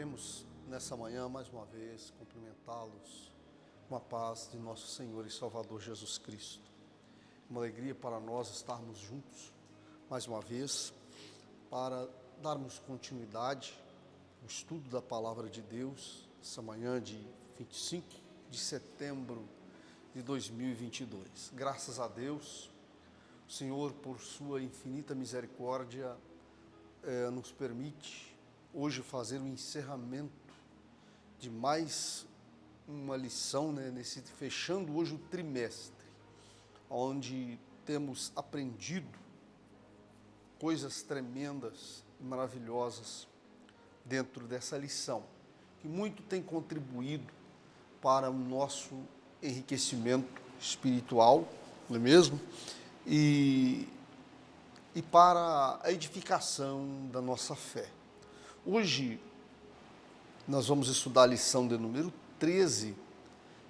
Queremos, nessa manhã, mais uma vez, cumprimentá-los com a paz de nosso Senhor e Salvador Jesus Cristo. Uma alegria para nós estarmos juntos, mais uma vez, para darmos continuidade ao estudo da Palavra de Deus, essa manhã de 25 de setembro de 2022. Graças a Deus, o Senhor, por sua infinita misericórdia, nos permite hoje fazer o encerramento de mais uma lição, fechando hoje o trimestre, onde temos aprendido coisas tremendas e maravilhosas dentro dessa lição, que muito tem contribuído para o nosso enriquecimento espiritual, não é mesmo? E para a edificação da nossa fé. Hoje, nós vamos estudar a lição de número 13,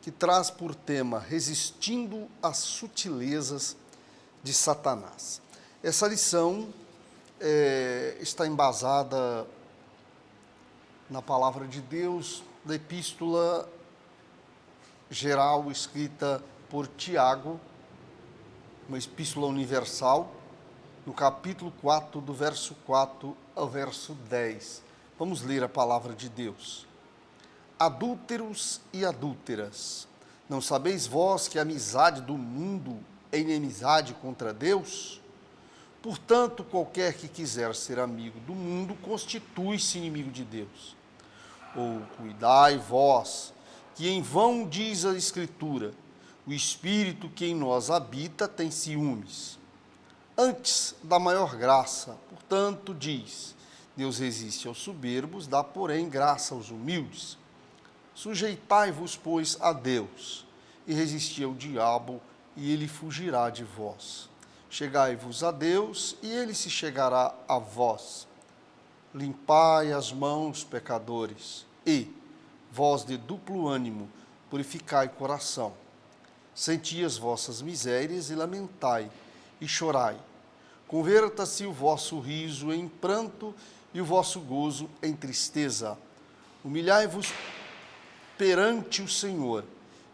que traz por tema Resistindo às Sutilezas de Satanás. Essa lição está embasada na Palavra de Deus, da Epístola geral escrita por Tiago, uma Epístola universal, no capítulo 4, do verso 4 ao verso 10. Vamos ler a palavra de Deus. Adúlteros e adúlteras, não sabeis vós que a amizade do mundo é inimizade contra Deus? Portanto, qualquer que quiser ser amigo do mundo, constitui-se inimigo de Deus. Ou cuidai vós, que em vão diz a Escritura, o Espírito que em nós habita tem ciúmes. Antes da maior graça, portanto, diz, Deus resiste aos soberbos, dá, porém, graça aos humildes. Sujeitai-vos, pois, a Deus, e resisti ao diabo, e ele fugirá de vós. Chegai-vos a Deus, e ele se chegará a vós. Limpai as mãos, pecadores, e, vós de duplo ânimo, purificai o coração. Senti as vossas misérias e lamentai, e chorai. Converta-se o vosso riso em pranto e o vosso gozo em tristeza. Humilhai-vos perante o Senhor,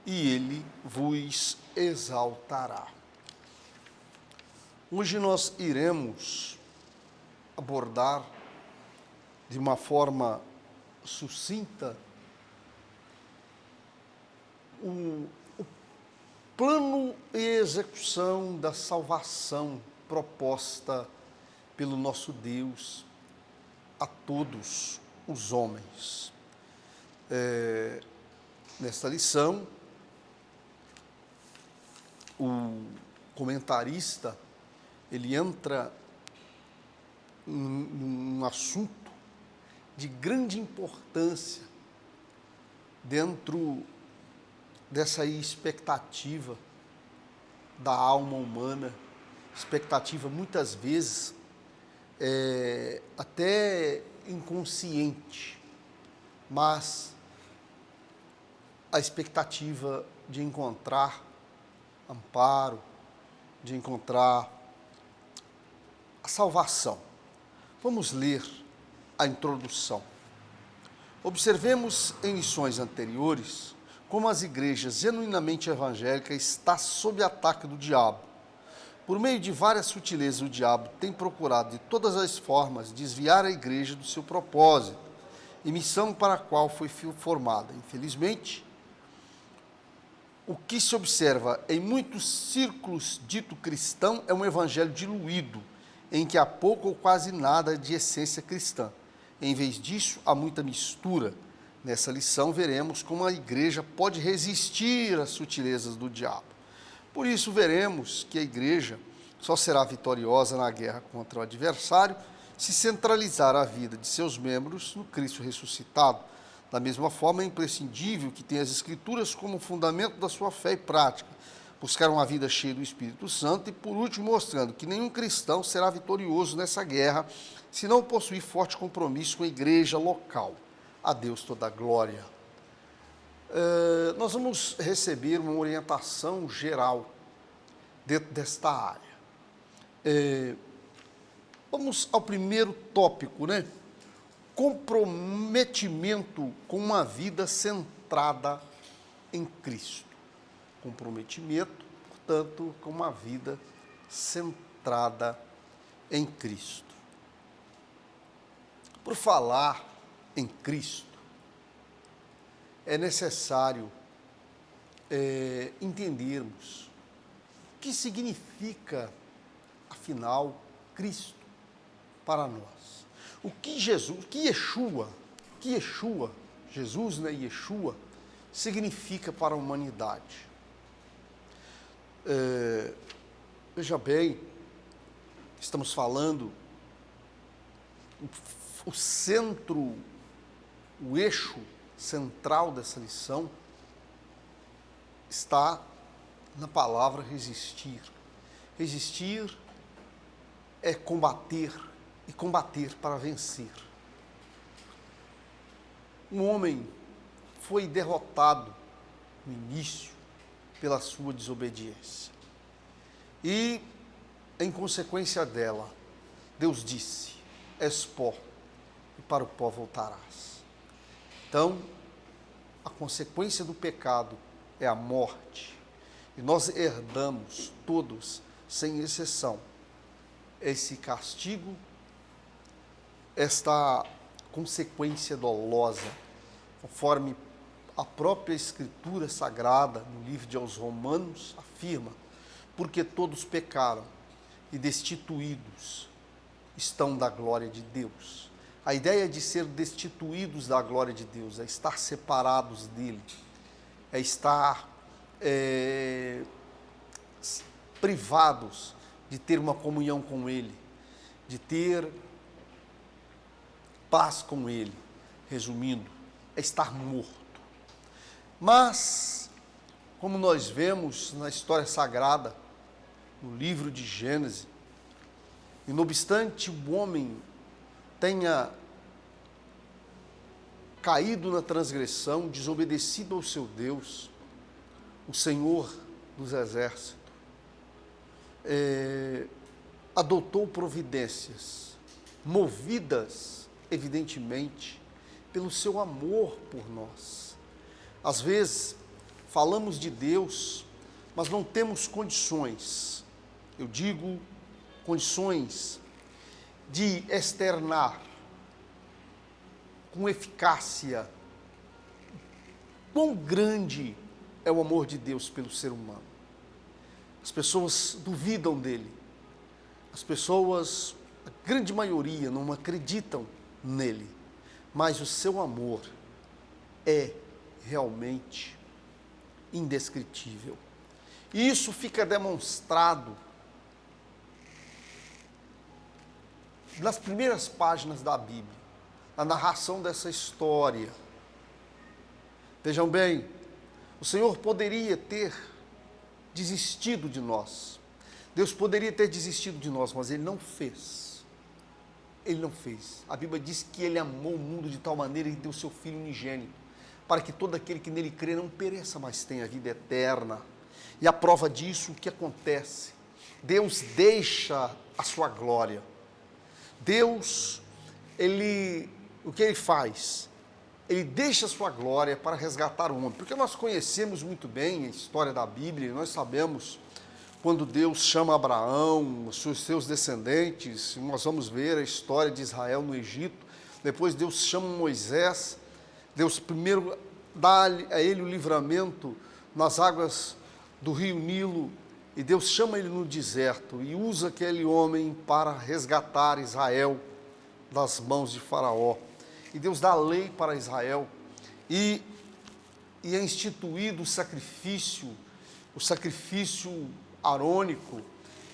e Ele vos exaltará. Hoje nós iremos abordar de uma forma sucinta o plano e execução da salvação proposta pelo nosso Deus a todos os homens. Nesta lição, o comentarista ele entra num assunto de grande importância dentro dessa expectativa da alma humana, expectativa muitas vezes até inconsciente, mas a expectativa de encontrar amparo, de encontrar a salvação. Vamos ler a introdução. Observemos em lições anteriores como as igrejas genuinamente evangélicas estão sob ataque do diabo. Por meio de várias sutilezas, o diabo tem procurado de todas as formas desviar a igreja do seu propósito e missão para a qual foi formada. Infelizmente, o que se observa em muitos círculos dito cristão é um evangelho diluído, em que há pouco ou quase nada de essência cristã. Em vez disso, há muita mistura. Nessa lição, veremos como a igreja pode resistir às sutilezas do diabo. Por isso, veremos que a igreja só será vitoriosa na guerra contra o adversário se centralizar a vida de seus membros no Cristo ressuscitado. Da mesma forma, é imprescindível que tenha as Escrituras como fundamento da sua fé e prática, buscar uma vida cheia do Espírito Santo e, por último, mostrando que nenhum cristão será vitorioso nessa guerra se não possuir forte compromisso com a igreja local. A Deus toda a glória. Nós vamos receber uma orientação geral dentro desta área. Vamos ao primeiro tópico, comprometimento com uma vida centrada em Cristo. Comprometimento, portanto, com uma vida centrada em Cristo. Por falar em Cristo, é necessário entendermos o que significa, afinal, Cristo para nós. O que Jesus, Yeshua, Jesus, né, Yeshua, significa para a humanidade. Veja bem, estamos falando, o centro, o eixo central dessa lição está na palavra resistir. Resistir é combater, e combater para vencer. Um homem foi derrotado no início pela sua desobediência. E, em consequência dela, Deus disse: és pó, e para o pó voltarás. Então, a consequência do pecado é a morte. E nós herdamos, todos, sem exceção, esse castigo, esta consequência dolosa, conforme a própria Escritura Sagrada, no livro de aos Romanos, afirma: porque todos pecaram e destituídos estão da glória de Deus. A ideia de ser destituídos da glória de Deus é estar separados dele, é estar privados de ter uma comunhão com ele, de ter paz com ele. Resumindo, é estar morto. Mas, como nós vemos na história sagrada, no livro de Gênesis, e não obstante o homem tenha caído na transgressão, desobedecido ao seu Deus, o Senhor dos Exércitos adotou providências, movidas, evidentemente, pelo seu amor por nós. Às vezes, falamos de Deus, mas não temos condições, eu digo condições, de externar com eficácia quão grande é o amor de Deus pelo ser humano. As pessoas duvidam dele, as pessoas, a grande maioria, não acreditam nele, mas o seu amor é realmente indescritível. E isso fica demonstrado nas primeiras páginas da Bíblia, a narração dessa história. Vejam bem, o Senhor poderia ter desistido de nós. Deus poderia ter desistido de nós, mas Ele não fez. Ele não fez. A Bíblia diz que Ele amou o mundo de tal maneira que deu o seu Filho unigênito, para que todo aquele que nele crê não pereça, mas tenha vida eterna. E a prova disso, o que acontece? Deus deixa a sua glória. Deus, o que Ele faz? Ele deixa a sua glória para resgatar o homem, porque nós conhecemos muito bem a história da Bíblia, e nós sabemos quando Deus chama Abraão, os seus descendentes, nós vamos ver a história de Israel no Egito, depois Deus chama Moisés, Deus primeiro dá a ele o livramento nas águas do rio Nilo, e Deus chama ele no deserto e usa aquele homem para resgatar Israel das mãos de Faraó. E Deus dá a lei para Israel e é instituído o sacrifício arônico.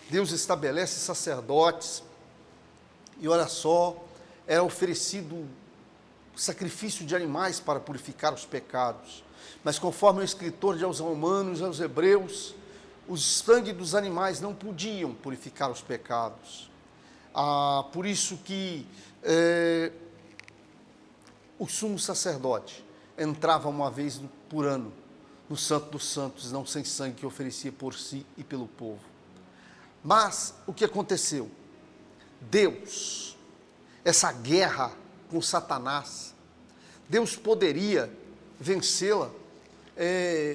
Deus estabelece sacerdotes e olha só, era oferecido sacrifício de animais para purificar os pecados. Mas conforme o escritor de aos Romanos e aos Hebreus, o sangue dos animais não podiam purificar os pecados. Por isso que o sumo sacerdote entrava uma vez por ano no Santo dos Santos, não sem sangue, que oferecia por si e pelo povo. Mas o que aconteceu? Deus, essa guerra com Satanás. Deus poderia vencê-la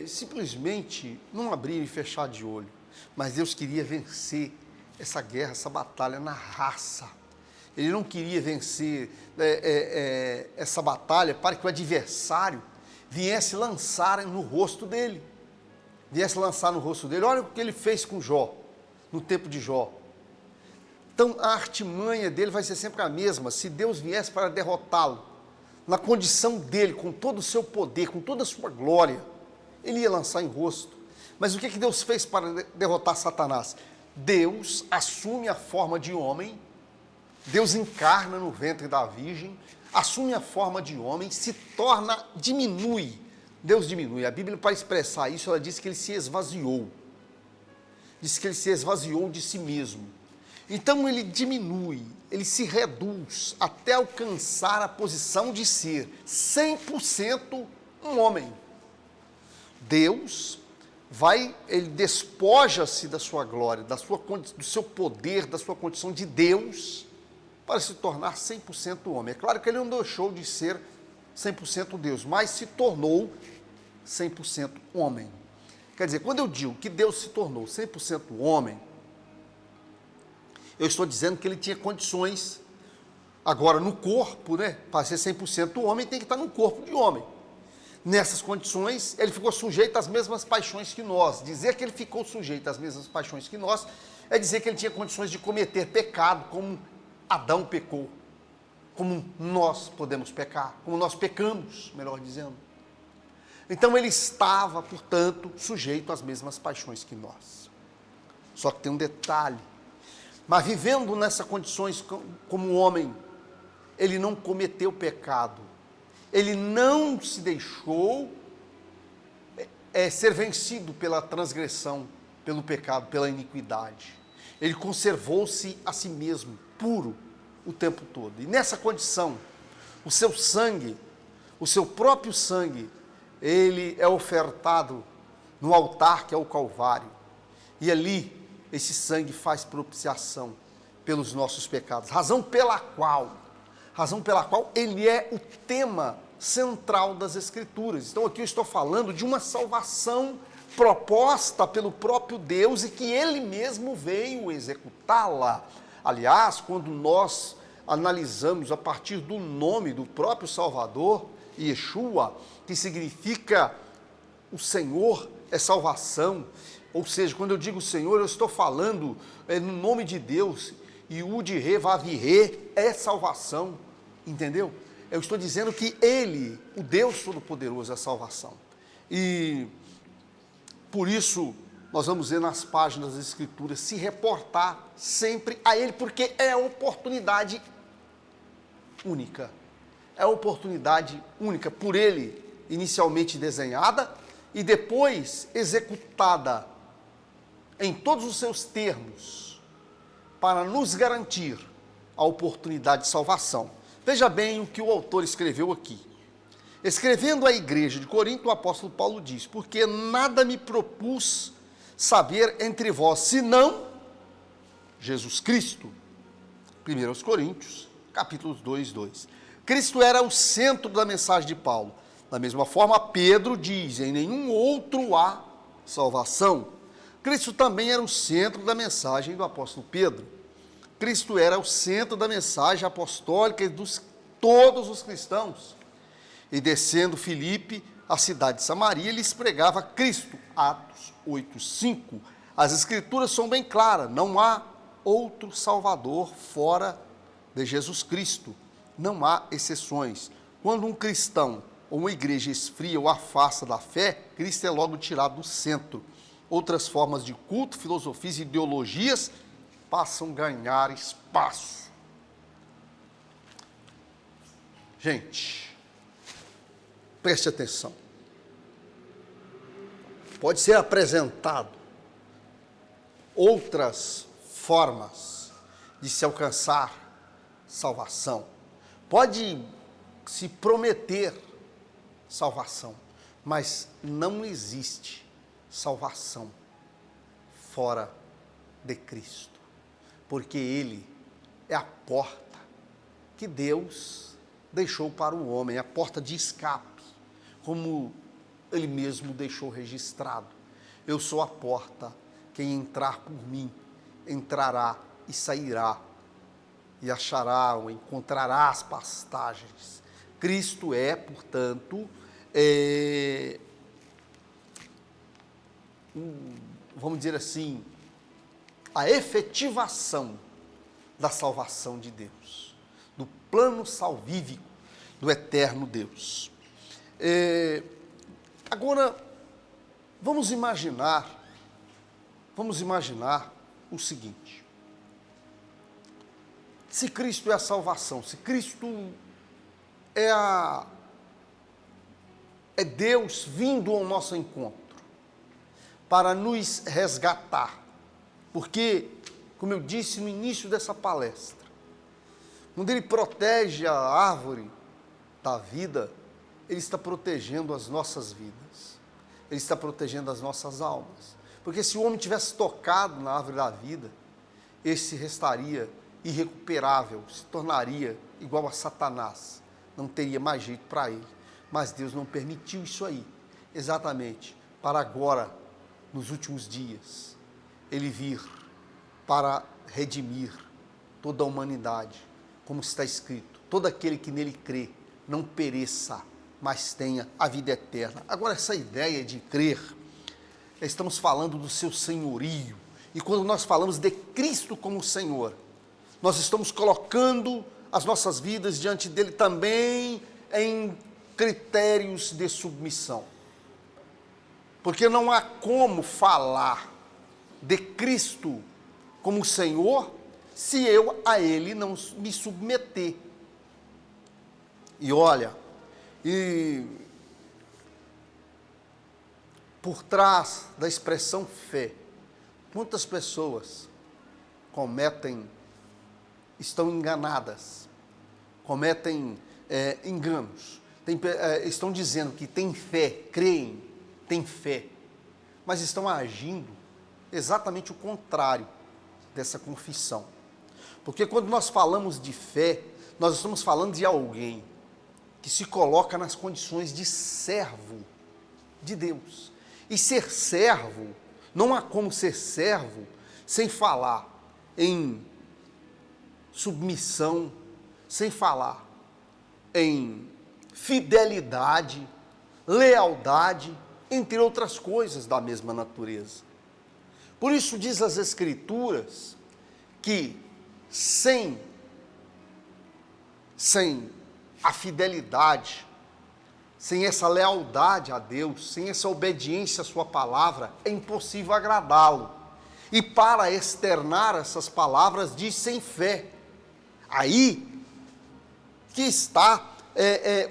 simplesmente num abrir e fechar de olho. Mas Deus queria vencer essa guerra, essa batalha na raça. Ele não queria vencer essa batalha para que o adversário viesse lançar no rosto dele. Olha o que ele fez com Jó, no tempo de Jó. Então a artimanha dele vai ser sempre a mesma. Se Deus viesse para derrotá-lo, na condição dele, com todo o seu poder, com toda a sua glória, ele ia lançar em rosto. Mas o que Deus fez para derrotar Satanás? Deus assume a forma de homem, Deus encarna no ventre da virgem, assume a forma de homem, diminui. Deus diminui. A Bíblia, para expressar isso, ela diz que ele se esvaziou. Diz que ele se esvaziou de si mesmo. Então ele diminui, ele se reduz até alcançar a posição de ser 100% um homem. Deus ele despoja-se da sua glória, do seu poder, da sua condição de Deus, para se tornar 100% homem. É claro que ele não deixou de ser 100% Deus, mas se tornou 100% homem. Quer dizer, quando eu digo que Deus se tornou 100% homem, eu estou dizendo que ele tinha condições, agora no corpo, para ser 100% homem, tem que estar no corpo de homem. Nessas condições, ele ficou sujeito às mesmas paixões que nós. Dizer que ele ficou sujeito às mesmas paixões que nós, é dizer que ele tinha condições de cometer pecado, como Adão pecou, como nós podemos pecar, como nós pecamos, melhor dizendo. Então ele estava, portanto, sujeito às mesmas paixões que nós. Só que tem um detalhe. Mas vivendo nessas condições como homem, ele não cometeu pecado. Ele não se deixou ser vencido pela transgressão, pelo pecado, pela iniquidade. Ele conservou-se a si mesmo, puro, o tempo todo. E nessa condição, o seu sangue, o seu próprio sangue, ele é ofertado no altar que é o Calvário. E ali, esse sangue faz propiciação pelos nossos pecados. Razão pela qual ele é o tema central das Escrituras. Então aqui eu estou falando de uma salvação proposta pelo próprio Deus e que ele mesmo veio executá-la. Aliás, quando nós analisamos a partir do nome do próprio Salvador, Yeshua, que significa o Senhor é salvação, ou seja, quando eu digo Senhor, eu estou falando no nome de Deus, e o de Re, Vavirê, é salvação, entendeu? Eu estou dizendo que Ele, o Deus Todo-Poderoso, é a salvação. E por isso nós vamos ver nas páginas das Escrituras se reportar sempre a Ele, porque é a oportunidade única. É a oportunidade única por Ele, inicialmente desenhada e depois executada em todos os seus termos, para nos garantir a oportunidade de salvação. Veja bem o que o autor escreveu aqui. Escrevendo à igreja de Corinto, o apóstolo Paulo diz: porque nada me propus saber entre vós, senão Jesus Cristo. 1 Coríntios, capítulo 2, 2. Cristo era o centro da mensagem de Paulo. Da mesma forma, Pedro diz: em nenhum outro há salvação. Cristo também era o centro da mensagem do apóstolo Pedro. Cristo era o centro da mensagem apostólica de todos os cristãos. E descendo Filipe, a cidade de Samaria, lhes pregava Cristo. Atos 8, 5. As Escrituras são bem claras: não há outro Salvador fora de Jesus Cristo. Não há exceções. Quando um cristão ou uma igreja esfria ou afasta da fé, Cristo é logo tirado do centro. Outras formas de culto, filosofias e ideologias passam a ganhar espaço. Gente, preste atenção. Pode ser apresentado outras formas de se alcançar salvação. Pode se prometer salvação, mas não existe salvação fora de Cristo, porque Ele é a porta que Deus deixou para o homem a porta de escape, como ele mesmo deixou registrado. Eu sou a porta, quem entrar por mim, entrará e sairá, e achará ou encontrará as pastagens. Cristo é, portanto, vamos dizer assim, a efetivação da salvação de Deus, do plano salvífico do eterno Deus. Agora, vamos imaginar o seguinte: se Cristo é a salvação, se Cristo é Deus vindo ao nosso encontro para nos resgatar, porque, como eu disse no início dessa palestra, quando Ele protege a árvore da vida, Ele está protegendo as nossas vidas, Ele está protegendo as nossas almas, porque se o homem tivesse tocado na árvore da vida, esse restaria irrecuperável, se tornaria igual a Satanás, não teria mais jeito para ele. Mas Deus não permitiu isso aí, exatamente para agora, nos últimos dias, Ele vir para redimir toda a humanidade, como está escrito: todo aquele que nele crê não pereça, mas tenha a vida eterna. Agora, essa ideia de crer, estamos falando do seu senhorio, e quando nós falamos de Cristo como Senhor, nós estamos colocando as nossas vidas diante dele também em critérios de submissão. Porque não há como falar de Cristo como Senhor se eu a ele não me submeter. E olha, por trás da expressão fé, quantas pessoas estão enganadas, cometem enganos, estão dizendo que têm fé, creem, têm fé, mas estão agindo exatamente o contrário dessa confissão. Porque quando nós falamos de fé, nós estamos falando de alguém que se coloca nas condições de servo de Deus. E ser servo, não há como ser servo sem falar em submissão, sem falar em fidelidade, lealdade, entre outras coisas da mesma natureza. Por isso diz as Escrituras que sem a fidelidade, sem essa lealdade a Deus, sem essa obediência à sua palavra, é impossível agradá-lo. E para externar essas palavras, diz sem fé. Aí que está,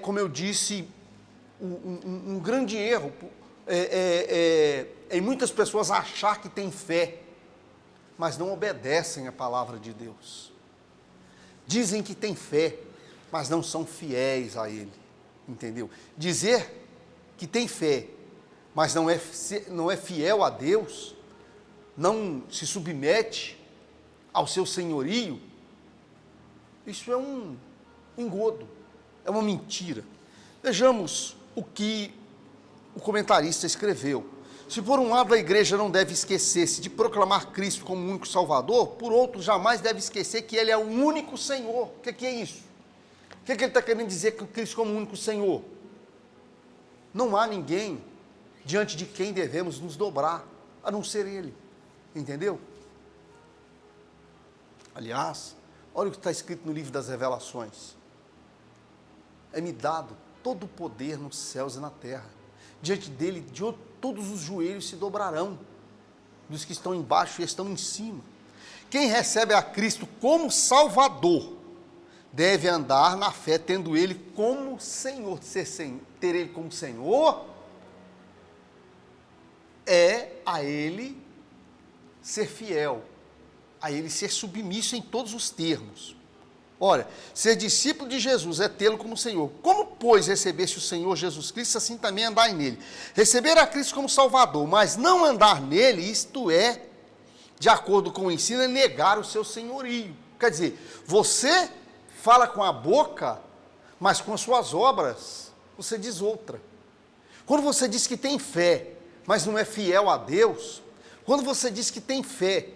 como eu disse, um grande erro em muitas pessoas achar que tem fé, mas não obedecem à palavra de Deus. Dizem que tem fé, mas não são fiéis a Ele, entendeu? Dizer que tem fé, mas não é fiel a Deus, não se submete ao seu senhorio, isso é um engodo, é uma mentira. Vejamos o que o comentarista escreveu. Se por um lado a igreja não deve esquecer-se de proclamar Cristo como o único Salvador, por outro jamais deve esquecer que Ele é o único Senhor. O que é isso? O que ele está querendo dizer com Cristo como o único Senhor? Não há ninguém diante de quem devemos nos dobrar, a não ser Ele. Entendeu? Aliás, olha o que está escrito no livro das Revelações. É-me dado todo o poder nos céus e na terra. Diante dele, todos os joelhos se dobrarão, dos que estão embaixo e estão em cima. Quem recebe a Cristo como Salvador, deve andar na fé, tendo Ele como Senhor. Ter Ele como Senhor, é a Ele ser fiel, a Ele ser submisso em todos os termos. Olha, ser discípulo de Jesus é tê-lo como Senhor. Como, pois, recebeste o Senhor Jesus Cristo, assim também andai nele. Receber a Cristo como Salvador, mas não andar nele, isto é, de acordo com o ensino, é negar o seu senhorio. Quer dizer, você fala com a boca, mas com as suas obras você diz outra. Quando você diz que tem fé, mas não é fiel a Deus, quando você diz que tem fé,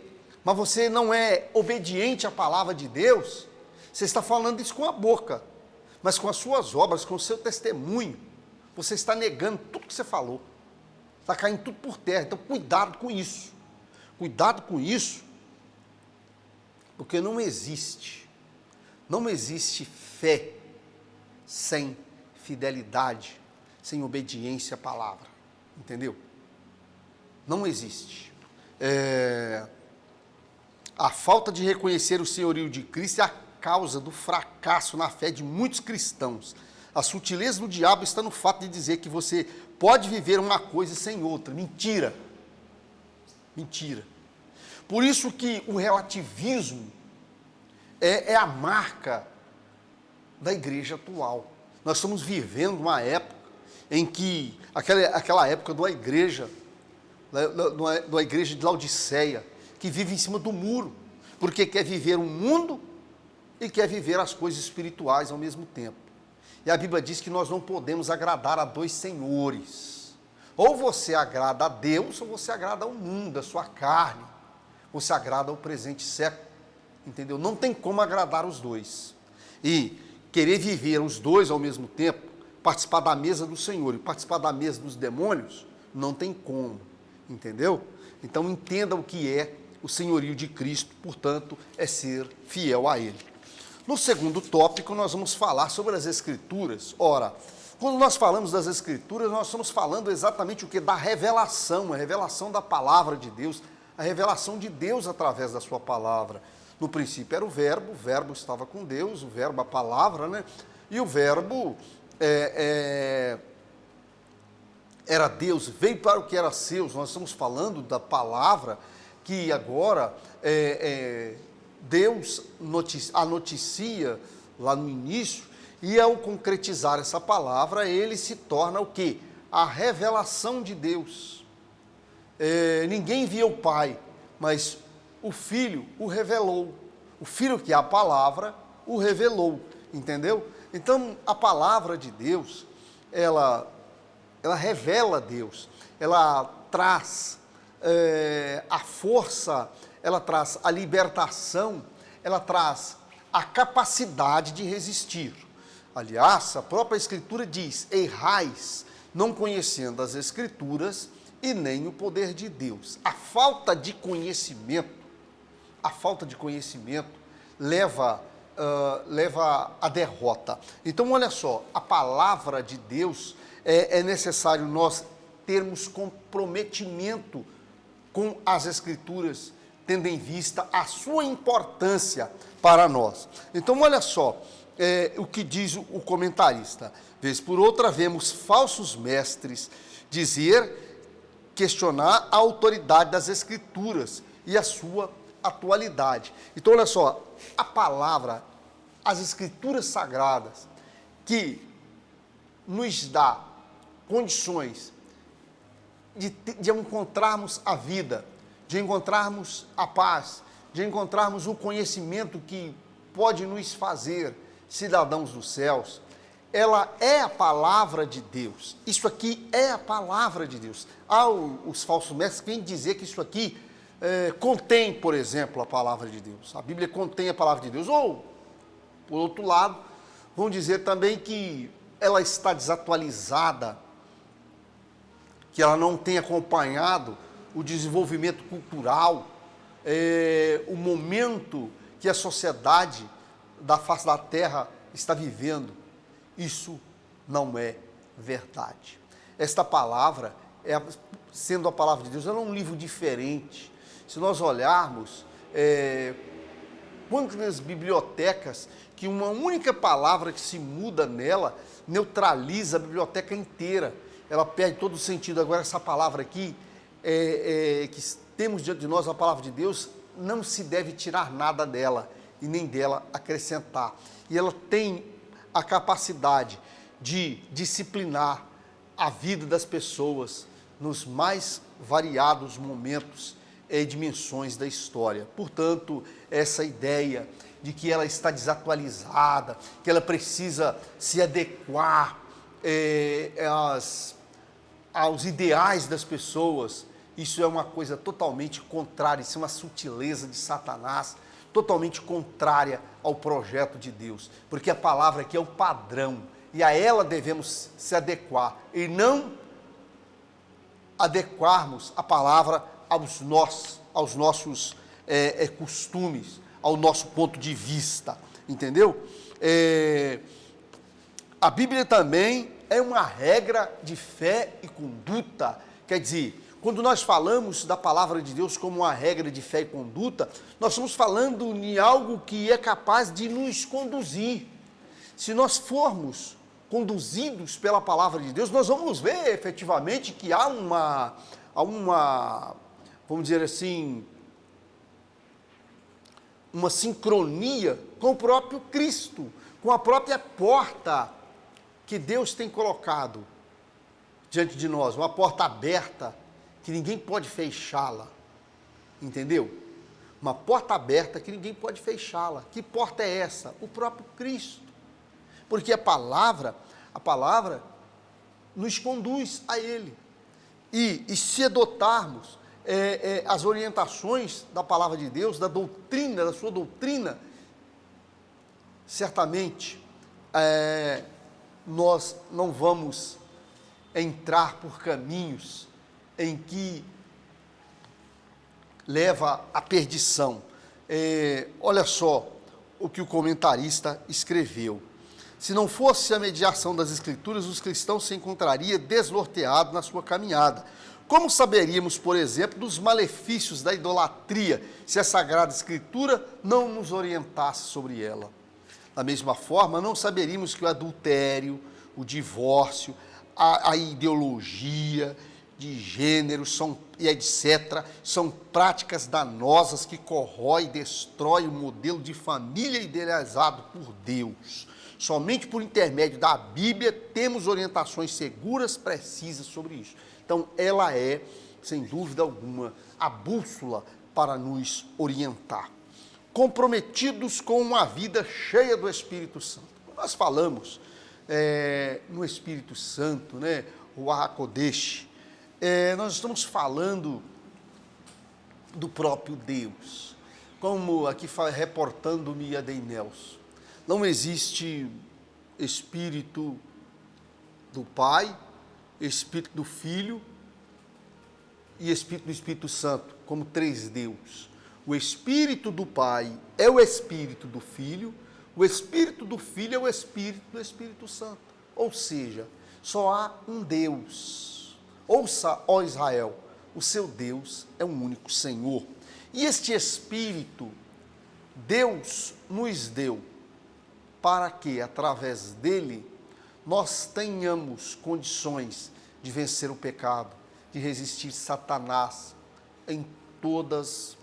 mas você não é obediente à palavra de Deus, você está falando isso com a boca, mas com as suas obras, com o seu testemunho, você está negando tudo que você falou, está caindo tudo por terra. Então cuidado com isso, porque não existe fé sem fidelidade, sem obediência à palavra, entendeu? Não existe. A falta de reconhecer o senhorio de Cristo é a causa do fracasso na fé de muitos cristãos. A sutileza do diabo está no fato de dizer que você pode viver uma coisa sem outra. Mentira. Por isso que o relativismo é a marca da igreja atual. Nós estamos vivendo uma época em que, aquela época da igreja de Laodiceia, que vive em cima do muro, porque quer viver um mundo e quer viver as coisas espirituais ao mesmo tempo. E a Bíblia diz que nós não podemos agradar a dois senhores. Ou você agrada a Deus, ou você agrada ao mundo, a sua carne. Você agrada ao presente século, entendeu? Não tem como agradar os dois. E querer viver os dois ao mesmo tempo, participar da mesa do Senhor e participar da mesa dos demônios, não tem como, entendeu? Então entenda o que é o senhorio de Cristo, portanto, é ser fiel a Ele. No segundo tópico, nós vamos falar sobre as Escrituras. Ora, quando nós falamos das Escrituras, nós estamos falando exatamente o que? Da revelação, a revelação da palavra de Deus, a revelação de Deus através da sua palavra. No princípio era o verbo estava com Deus, o verbo, a palavra, né? E o verbo era Deus, veio para o que era seu. Nós estamos falando da palavra que agora Deus a noticia lá no início, e ao concretizar essa palavra, ele se torna o quê? A revelação de Deus. Ninguém via o Pai, mas o Filho o revelou. O Filho, que é a palavra, o revelou, entendeu? Então, a palavra de Deus, ela revela Deus, ela traz a força, ela traz a libertação, ela traz a capacidade de resistir. Aliás, a própria Escritura diz: errais, não conhecendo as Escrituras e nem o poder de Deus. A falta de conhecimento leva à derrota. Então, olha só, a palavra de Deus, é necessário nós termos comprometimento com as Escrituras, tendo em vista a sua importância para nós. Então, olha só o que diz o comentarista. Vez por outra, vemos falsos mestres questionar a autoridade das Escrituras e a sua atualidade. Então, olha só, a palavra, as Escrituras sagradas, que nos dá condições de encontrarmos a vida, de encontrarmos a paz, de encontrarmos o conhecimento que pode nos fazer cidadãos dos céus. Ela é a palavra de Deus. Isso aqui é a palavra de Deus. Há os falsos mestres que vêm dizer que isso aqui contém, por exemplo, a palavra de Deus. A Bíblia contém a palavra de Deus. Ou, por outro lado, vão dizer também que ela está desatualizada, que ela não tem acompanhado o desenvolvimento cultural, o momento que a sociedade da face da terra está vivendo. Isso não é verdade. Esta palavra, sendo a palavra de Deus, ela é um livro diferente. Se nós olharmos, quantas bibliotecas que uma única palavra que se muda nela neutraliza a biblioteca inteira. Ela perde todo o sentido. Agora, essa palavra aqui, que temos diante de nós, a palavra de Deus, não se deve tirar nada dela e nem dela acrescentar. E ela tem a capacidade de disciplinar a vida das pessoas nos mais variados momentos dimensões da história. Portanto, essa ideia de que ela está desatualizada, que ela precisa se adequar aos ideais das pessoas, isso é uma coisa totalmente contrária, isso é uma sutileza de Satanás, totalmente contrária ao projeto de Deus, porque a palavra aqui é o padrão, e a ela devemos se adequar, e não adequarmos a palavra aos nossos costumes, ao nosso ponto de vista, entendeu? A Bíblia também é uma regra de fé e conduta, quer dizer, quando nós falamos da palavra de Deus como uma regra de fé e conduta, nós estamos falando em algo que é capaz de nos conduzir. Se nós formos conduzidos pela palavra de Deus, nós vamos ver efetivamente que há uma, vamos dizer assim, uma sincronia com o próprio Cristo, com a própria porta que Deus tem colocado diante de nós, uma porta aberta que ninguém pode fechá-la, entendeu? Uma porta aberta que ninguém pode fechá-la. Que porta é essa? O próprio Cristo. Porque a palavra nos conduz a Ele. E se adotarmos as orientações da palavra de Deus, da doutrina, da sua doutrina, certamente nós não vamos entrar por caminhos em que leva à perdição. Olha só o que o comentarista escreveu. Se não fosse a mediação das Escrituras, os cristãos se encontrariam desnorteados na sua caminhada. Como saberíamos, por exemplo, dos malefícios da idolatria, se a Sagrada Escritura não nos orientasse sobre ela? Da mesma forma, não saberíamos que o adultério, o divórcio, a ideologia de gênero e etc., são práticas danosas que corroem e destroem o modelo de família idealizado por Deus. Somente por intermédio da Bíblia temos orientações seguras, precisas sobre isso. Então, ela é, sem dúvida alguma, a bússola para nos orientar. Comprometidos com uma vida cheia do Espírito Santo. Quando nós falamos no Espírito Santo, né, o Hakodesh, nós estamos falando do próprio Deus. Como aqui reportando-me a Nelson, não existe Espírito do Pai, Espírito do Filho e Espírito do Espírito Santo, como três Deus. O Espírito do Pai é o Espírito do Filho, o Espírito do Filho é o Espírito do Espírito Santo. Ou seja, só há um Deus. Ouça, ó Israel, o seu Deus é um único Senhor. E este Espírito, Deus nos deu para que, através dele, nós tenhamos condições de vencer o pecado, de resistir Satanás em todas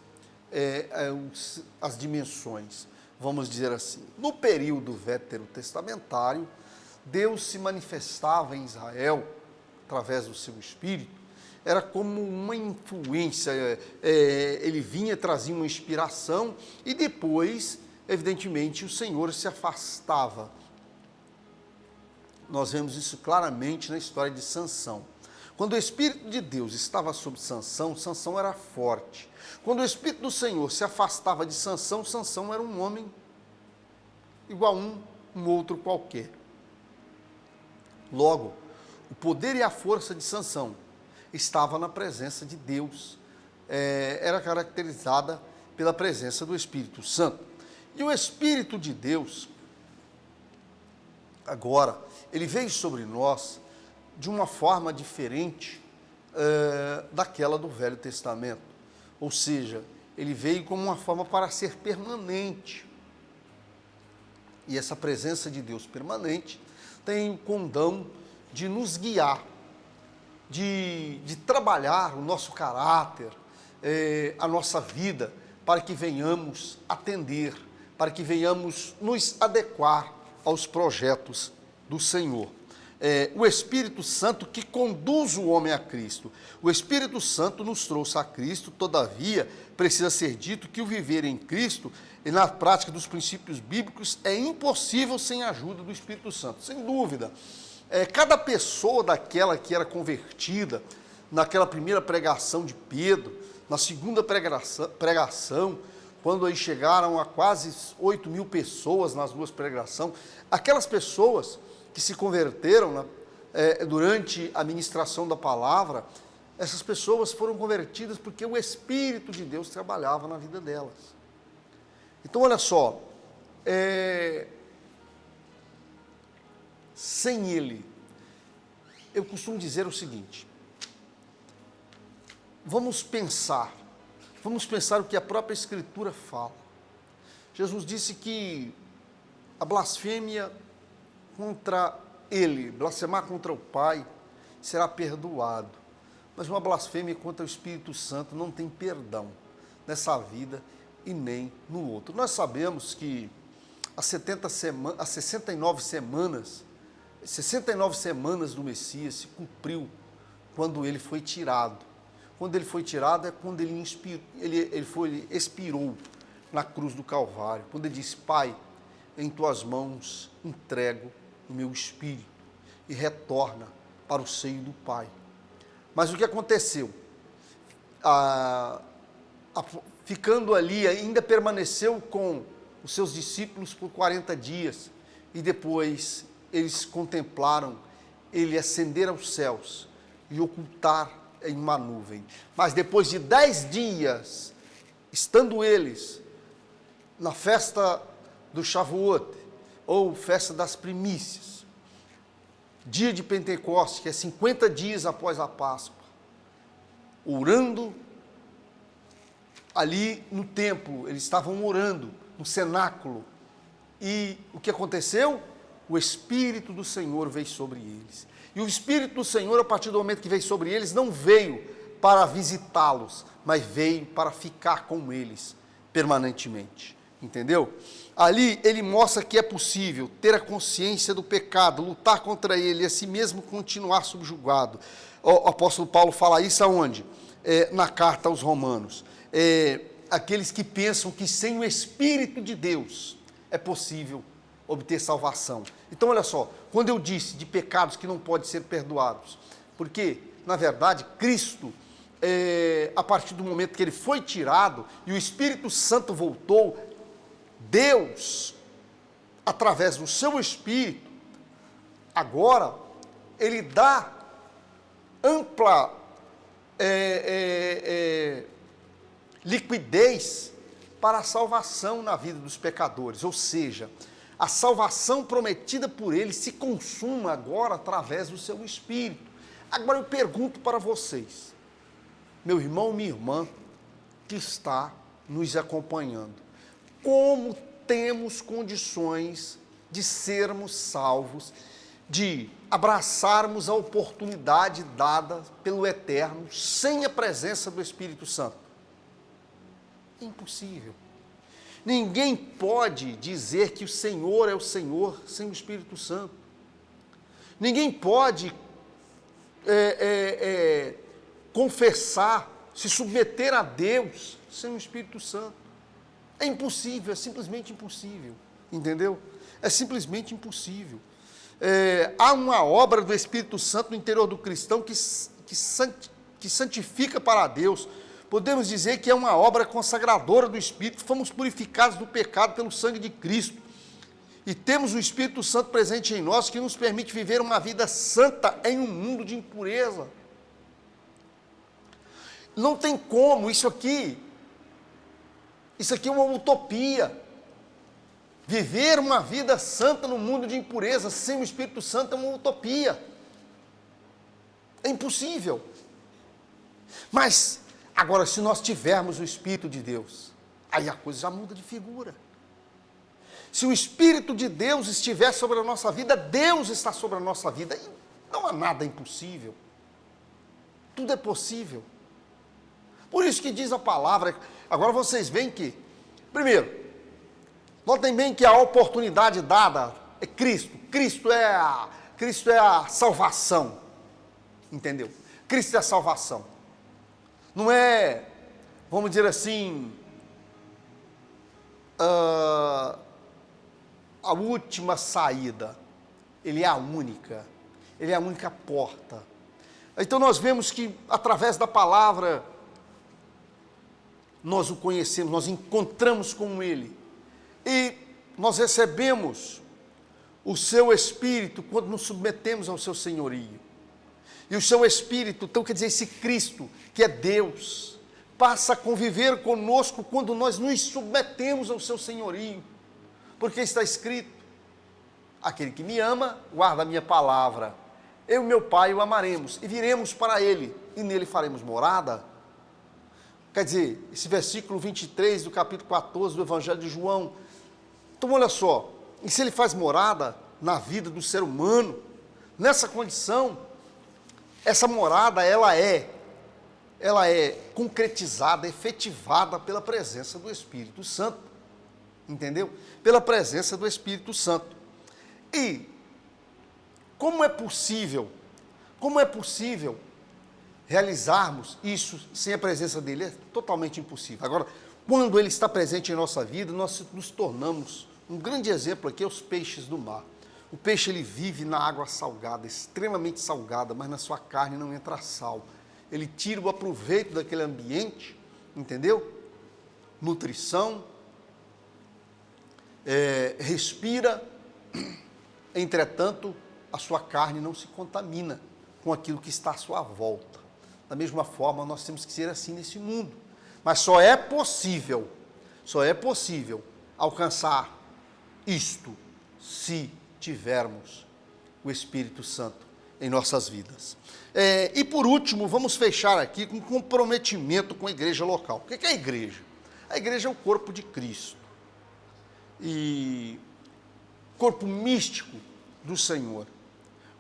as dimensões, vamos dizer assim. No período veterotestamentário, Deus se manifestava em Israel, através do seu Espírito, era como uma influência, ele vinha, trazia uma inspiração e depois, evidentemente, o Senhor se afastava. Nós vemos isso claramente na história de Sansão. Quando o Espírito de Deus estava sobre Sansão, Sansão era forte. Quando o Espírito do Senhor se afastava de Sansão, Sansão era um homem igual a um outro qualquer. Logo, o poder e a força de Sansão estava na presença de Deus. Era caracterizada pela presença do Espírito Santo. E o Espírito de Deus, agora, ele veio sobre nós de uma forma diferente daquela do Velho Testamento. Ou seja, ele veio como uma forma para ser permanente. E essa presença de Deus permanente tem o condão de nos guiar, de trabalhar o nosso caráter, a nossa vida, para que venhamos atender, para que venhamos nos adequar aos projetos do Senhor. o Espírito Santo que conduz o homem a Cristo. O Espírito Santo nos trouxe a Cristo, todavia, precisa ser dito que o viver em Cristo e na prática dos princípios bíblicos é impossível sem a ajuda do Espírito Santo, sem dúvida. Cada pessoa daquela que era convertida, naquela primeira pregação de Pedro, na segunda pregação, quando aí chegaram a quase 8.000 pessoas nas duas pregações, aquelas pessoas que se converteram durante a ministração da palavra, essas pessoas foram convertidas porque o Espírito de Deus trabalhava na vida delas. Então, olha só, sem Ele, eu costumo dizer o seguinte, vamos pensar o que a própria Escritura fala. Jesus disse que a blasfêmia contra Ele, blasfemar contra o Pai, será perdoado. Mas uma blasfêmia contra o Espírito Santo não tem perdão nessa vida e nem no outro. Nós sabemos que as 69 semanas do Messias se cumpriu quando ele foi tirado. Quando ele foi tirado é quando ele expirou na cruz do Calvário. Quando ele disse, Pai, em tuas mãos entrego o meu espírito e retorna para o seio do Pai. Mas o que aconteceu? Ficando ali, ainda permaneceu com os seus discípulos por 40 dias e depois eles contemplaram ele ascender aos céus e ocultar em uma nuvem. Mas depois de 10 dias, estando eles na festa do Shavuot, ou festa das primícias, dia de Pentecostes, que é 50 dias após a Páscoa, orando ali no templo, eles estavam orando no cenáculo, e o que aconteceu? O Espírito do Senhor veio sobre eles. E o Espírito do Senhor, a partir do momento que veio sobre eles, não veio para visitá-los, mas veio para ficar com eles permanentemente. Entendeu? Ali ele mostra que é possível ter a consciência do pecado, lutar contra ele e a si mesmo continuar subjugado. O apóstolo Paulo fala isso aonde? Na carta aos Romanos. Aqueles que pensam que sem o Espírito de Deus é possível obter salvação. Então, olha só, quando eu disse de pecados que não podem ser perdoados, porque, na verdade, Cristo, a partir do momento que ele foi tirado e o Espírito Santo voltou, Deus, através do seu Espírito, agora, ele dá ampla liquidez para a salvação na vida dos pecadores, ou seja, a salvação prometida por ele se consuma agora através do seu Espírito. Agora eu pergunto para vocês, meu irmão, minha irmã, que está nos acompanhando, como temos condições de sermos salvos, de abraçarmos a oportunidade dada pelo Eterno sem a presença do Espírito Santo? É impossível. Ninguém pode dizer que o Senhor é o Senhor sem o Espírito Santo. Ninguém pode confessar, se submeter a Deus sem o Espírito Santo. É impossível, é simplesmente impossível. Entendeu? É simplesmente impossível. Há uma obra do Espírito Santo no interior do cristão que santifica para Deus. Podemos dizer que é uma obra consagradora do Espírito, fomos purificados do pecado pelo sangue de Cristo. E temos o Espírito Santo presente em nós, que nos permite viver uma vida santa em um mundo de impureza. Não tem como, isso aqui é uma utopia. Viver uma vida santa no mundo de impureza sem o Espírito Santo é uma utopia. É impossível. Mas agora, se nós tivermos o Espírito de Deus, aí a coisa já muda de figura. Se o Espírito de Deus estiver sobre a nossa vida, Deus está sobre a nossa vida. E não há nada impossível. Tudo é possível. Por isso que diz a palavra. Agora vocês veem que, primeiro, notem bem que a oportunidade dada é Cristo. Cristo é Cristo é a salvação, entendeu? Cristo é a salvação. Não é, vamos dizer assim, a última saída. Ele é a única. Ele é a única porta. Então nós vemos que através da palavra nós o conhecemos, nós encontramos com Ele. E nós recebemos o seu Espírito quando nos submetemos ao seu senhorio. E o seu Espírito, então quer dizer, esse Cristo, que é Deus, passa a conviver conosco quando nós nos submetemos ao seu senhorio. Porque está escrito: aquele que me ama, guarda a minha palavra. Eu e meu Pai o amaremos e viremos para Ele, e nele faremos morada. Quer dizer, esse versículo 23 do capítulo 14 do Evangelho de João. Então olha só, e se Ele faz morada na vida do ser humano, nessa condição, essa morada ela é concretizada, efetivada pela presença do Espírito Santo, entendeu? Pela presença do Espírito Santo. E como é possível realizarmos isso sem a presença dele? É totalmente impossível. Agora, quando ele está presente em nossa vida, nós nos tornamos, um grande exemplo aqui é os peixes do mar. O peixe ele vive na água salgada, extremamente salgada, mas na sua carne não entra sal. Ele tira o aproveito daquele ambiente, entendeu? Nutrição, respira, entretanto, a sua carne não se contamina com aquilo que está à sua volta. Da mesma forma, nós temos que ser assim nesse mundo. Mas só é possível alcançar isto se tivermos o Espírito Santo em nossas vidas. E por último, vamos fechar aqui com comprometimento com a igreja local. O que é a igreja? A igreja é o corpo de Cristo. E corpo místico do Senhor.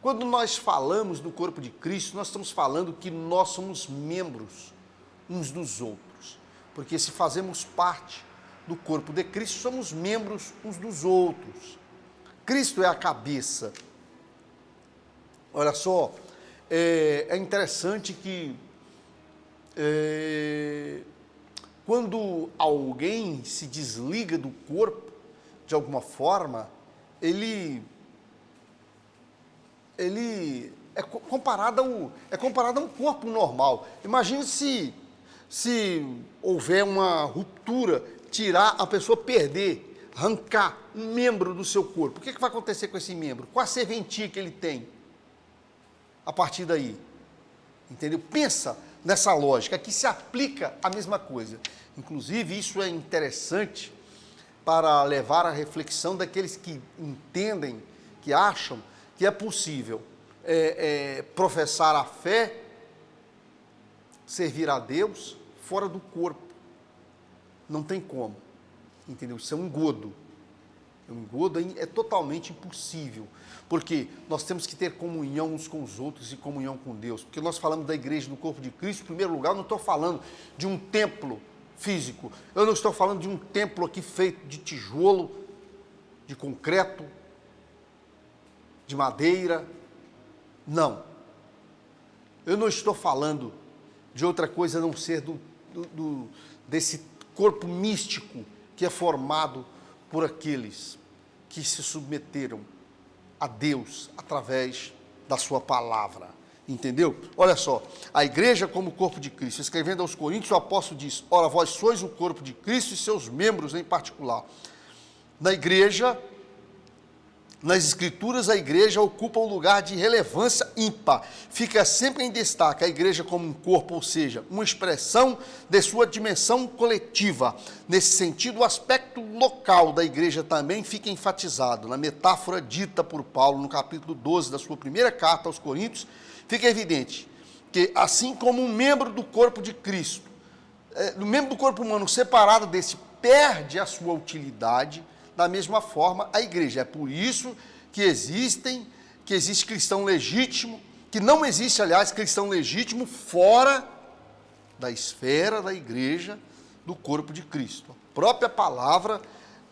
Quando nós falamos do corpo de Cristo, nós estamos falando que nós somos membros uns dos outros. Porque se fazemos parte do corpo de Cristo, somos membros uns dos outros. Cristo é a cabeça. Olha só, é interessante que quando alguém se desliga do corpo, de alguma forma, ele é comparado a um corpo normal. Imagine se houver uma ruptura, tirar a pessoa, perder, arrancar um membro do seu corpo. O que vai acontecer com esse membro? Qual a serventia que ele tem a partir daí? Entendeu? Pensa nessa lógica, que se aplica a mesma coisa. Inclusive, isso é interessante para levar à reflexão daqueles que entendem, que acham que é possível professar a fé, servir a Deus fora do corpo. Não tem como, entendeu? Isso é um engodo. É totalmente impossível, porque nós temos que ter comunhão uns com os outros e comunhão com Deus. Porque nós falamos da igreja, do corpo de Cristo, em primeiro lugar, eu não estou falando de um templo físico. Eu não estou falando de um templo aqui feito de tijolo, de concreto, de madeira. Não. Eu não estou falando de outra coisa a não ser desse corpo místico que é formado por aqueles que se submeteram a Deus através da sua palavra. Entendeu? Olha só, a igreja como corpo de Cristo, escrevendo aos Coríntios, o apóstolo diz: ora, vós sois o corpo de Cristo e seus membros em particular. Na igreja, nas Escrituras, a igreja ocupa um lugar de relevância ímpar. Fica sempre em destaque a igreja como um corpo, ou seja, uma expressão de sua dimensão coletiva. Nesse sentido, o aspecto local da igreja também fica enfatizado. Na metáfora dita por Paulo no capítulo 12 da sua primeira carta aos Coríntios, fica evidente que, assim como um membro do corpo de Cristo, o membro do corpo humano separado desse perde a sua utilidade, da mesma forma a igreja. É por isso que existe cristão legítimo, que não existe, aliás, cristão legítimo fora da esfera da igreja, do corpo de Cristo. A própria palavra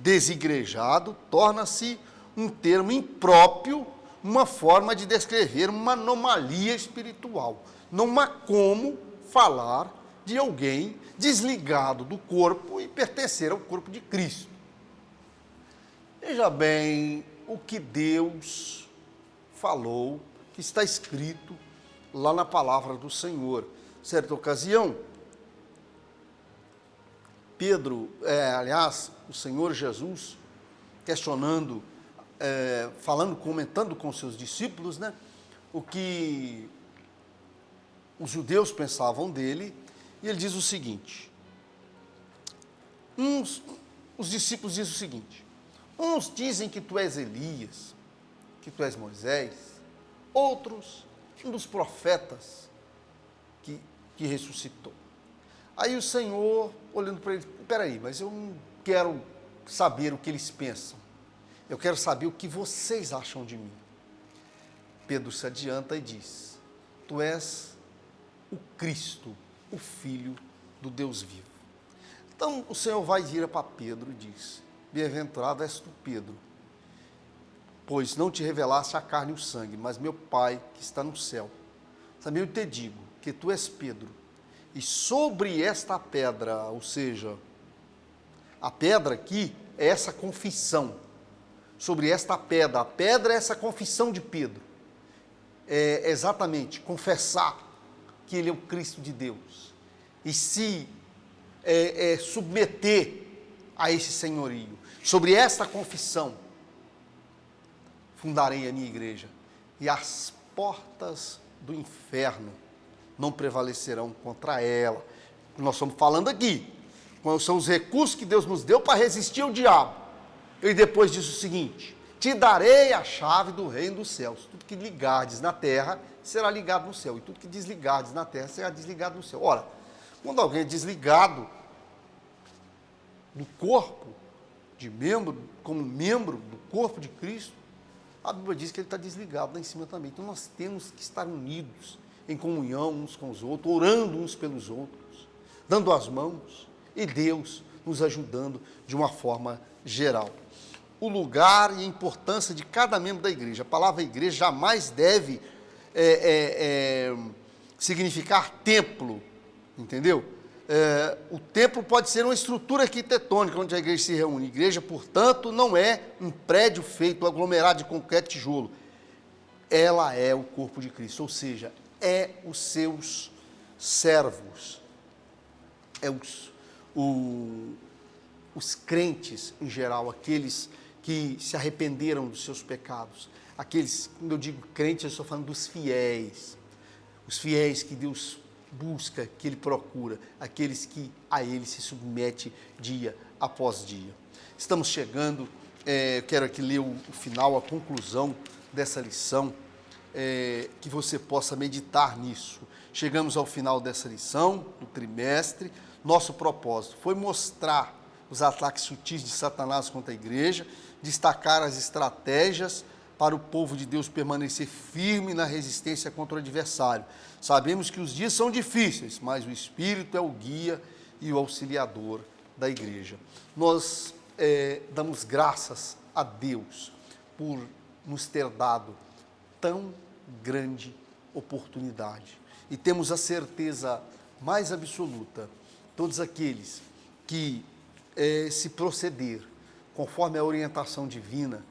desigrejado torna-se um termo impróprio uma forma de descrever uma anomalia espiritual. Não há como falar de alguém desligado do corpo e pertencer ao corpo de Cristo. Veja bem o que Deus falou, que está escrito lá na palavra do Senhor. Certa ocasião, o Senhor Jesus, questionando, comentando com seus discípulos, né, o que os judeus pensavam dele, e ele diz o seguinte, os discípulos dizem o seguinte, uns dizem que tu és Elias, que tu és Moisés, outros, um dos profetas que ressuscitou. Aí o Senhor, olhando para ele, peraí, mas eu não quero saber o que eles pensam, eu quero saber o que vocês acham de mim. Pedro se adianta e diz, tu és o Cristo, o Filho do Deus vivo. Então o Senhor vai virar para Pedro e diz, bem-aventurado és tu, Pedro, pois não te revelaste a carne e o sangue, mas meu Pai que está no céu. Também eu te digo que tu és Pedro, e sobre esta pedra, ou seja, a pedra aqui é essa confissão, sobre esta pedra, a pedra é essa confissão de Pedro, é exatamente confessar que ele é o Cristo de Deus, e se submeter a esse senhorio. Sobre esta confissão, fundarei a minha igreja, e as portas do inferno não prevalecerão contra ela. Nós estamos falando aqui, quais são os recursos que Deus nos deu para resistir ao diabo. E depois diz o seguinte, te darei a chave do reino dos céus, tudo que ligardes na terra, será ligado no céu, e tudo que desligardes na terra, será desligado no céu. Ora, quando alguém é desligado do corpo, como membro do corpo de Cristo, a Bíblia diz que ele está desligado lá em cima também. Então nós temos que estar unidos, em comunhão uns com os outros, orando uns pelos outros, dando as mãos, e Deus nos ajudando de uma forma geral. O lugar e a importância de cada membro da igreja. A palavra igreja jamais deve significar templo, entendeu? O templo pode ser uma estrutura arquitetônica onde a igreja se reúne. Igreja, portanto, não é um prédio feito, um aglomerado de concreto e tijolo. Ela é o corpo de Cristo, ou seja, é os seus servos, é os crentes em geral, aqueles que se arrependeram dos seus pecados, aqueles, quando eu digo crentes, eu estou falando dos fiéis, os fiéis que Deus busca, que Ele procura, aqueles que a Ele se submete dia após dia. Estamos chegando, quero aqui ler o final, a conclusão dessa lição, que você possa meditar nisso. Chegamos ao final dessa lição, do trimestre. Nosso propósito foi mostrar os ataques sutis de Satanás contra a igreja, destacar as estratégias para o povo de Deus permanecer firme na resistência contra o adversário. Sabemos que os dias são difíceis, mas o Espírito é o guia e o auxiliador da igreja. Nós damos graças a Deus por nos ter dado tão grande oportunidade. E temos a certeza mais absoluta, todos aqueles que se proceder conforme a orientação divina,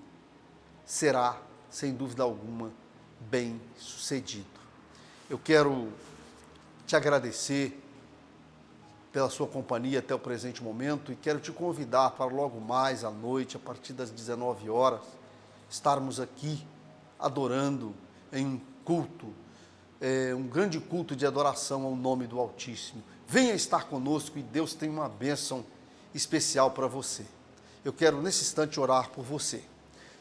será, sem dúvida alguma, bem sucedido. Eu quero te agradecer pela sua companhia até o presente momento e quero te convidar para logo mais à noite, a partir das 19 horas, estarmos aqui adorando em um culto, um grande culto de adoração ao nome do Altíssimo. Venha estar conosco e Deus tem uma bênção especial para você. Eu quero nesse instante orar por você.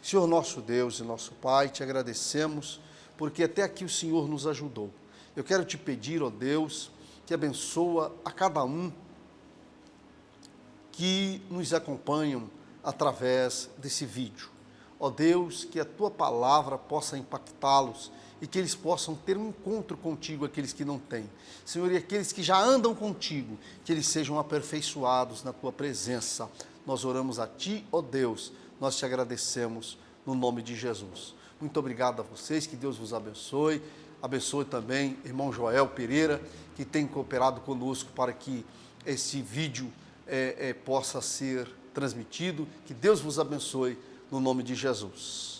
Senhor nosso Deus e nosso Pai, te agradecemos porque até aqui o Senhor nos ajudou. Eu quero te pedir, ó Deus, que abençoa a cada um que nos acompanham através desse vídeo. Ó Deus, que a Tua palavra possa impactá-los e que eles possam ter um encontro contigo, aqueles que não têm. Senhor, e aqueles que já andam contigo, que eles sejam aperfeiçoados na Tua presença. Nós oramos a Ti, ó Deus, nós te agradecemos no nome de Jesus. Muito obrigado a vocês, que Deus vos abençoe. Abençoe também irmão Joel Pereira, que tem cooperado conosco para que esse vídeo possa ser transmitido. Que Deus vos abençoe, no nome de Jesus.